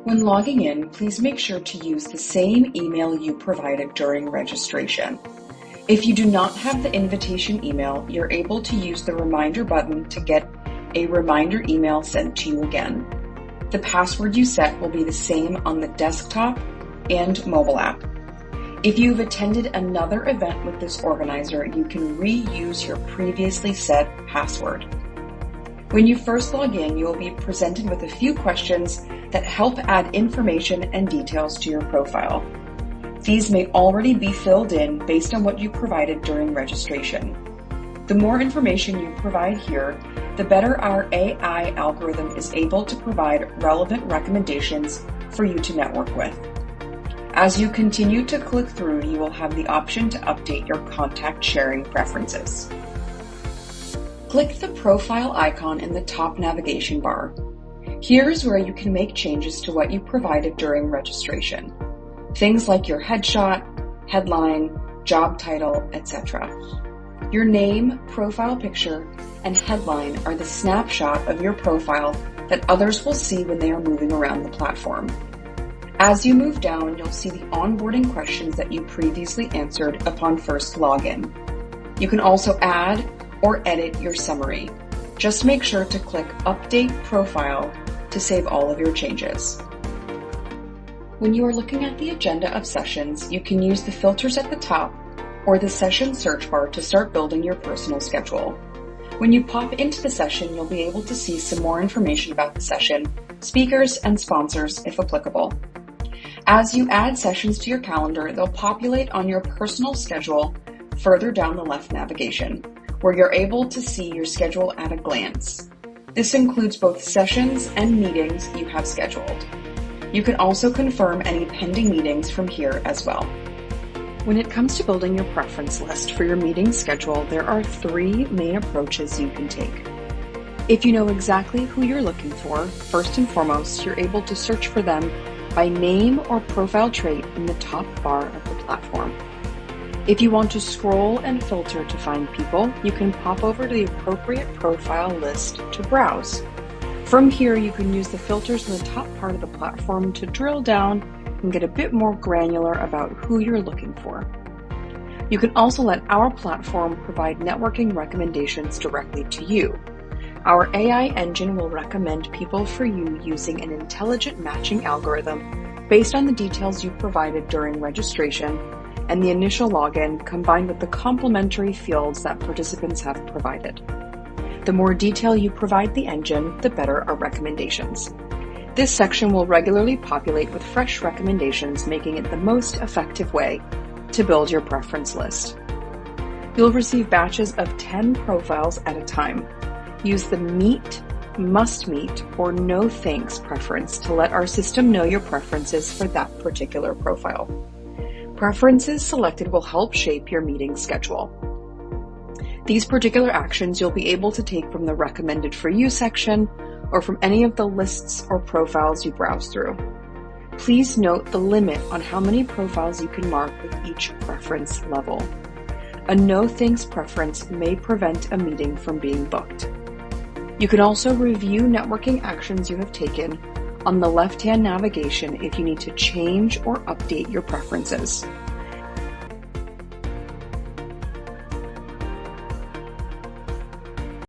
When logging in, please make sure to use the same email you provided during registration. If you do not have the invitation email, you're able to use the reminder button to get a reminder email sent to you again. The password you set will be the same on the desktop and mobile app. If you've attended another event with this organizer, you can reuse your previously set password. When you first log in, you will be presented with a few questions that help add information and details to your profile. These may already be filled in based on what you provided during registration. The more information you provide here, the better our AI algorithm is able to provide relevant recommendations for you to network with. As you continue to click through, you will have the option to update your contact sharing preferences. Click the profile icon in the top navigation bar. Here's where you can make changes to what you provided during registration. Things like your headshot, headline, job title, etc. Your name, profile picture, and headline are the snapshot of your profile that others will see when they are moving around the platform. As you move down, you'll see the onboarding questions that you previously answered upon first login. You can also add or edit your summary. Just make sure to click Update Profile to save all of your changes. When you are looking at the agenda of sessions, you can use the filters at the top or the session search bar to start building your personal schedule. When you pop into the session, you'll be able to see some more information about the session, speakers, and sponsors if applicable. As you add sessions to your calendar, they'll populate on your personal schedule further down the left navigation, where you're able to see your schedule at a glance. This includes both sessions and meetings you have scheduled. You can also confirm any pending meetings from here as well. When it comes to building your preference list for your meeting schedule, there are 3 main approaches you can take. If you know exactly who you're looking for, first and foremost, you're able to search for them by name or profile trait in the top bar of the platform. If you want to scroll and filter to find people, you can pop over to the appropriate profile list to browse. From here, you can use the filters in the top part of the platform to drill down and get a bit more granular about who you're looking for. You can also let our platform provide networking recommendations directly to you. Our AI engine will recommend people for you using an intelligent matching algorithm based on the details you provided during registration and the initial login, combined with the complementary fields that participants have provided. The more detail you provide the engine, the better our recommendations. This section will regularly populate with fresh recommendations, making it the most effective way to build your preference list. You'll receive batches of 10 profiles at a time. Use the meet, must meet, or no thanks preference to let our system know your preferences for that particular profile. Preferences selected will help shape your meeting schedule. These particular actions you'll be able to take from the Recommended for You section or from any of the lists or profiles you browse through. Please note the limit on how many profiles you can mark with each preference level. A no thanks preference may prevent a meeting from being booked. You can also review networking actions you have taken on the left-hand navigation if you need to change or update your preferences.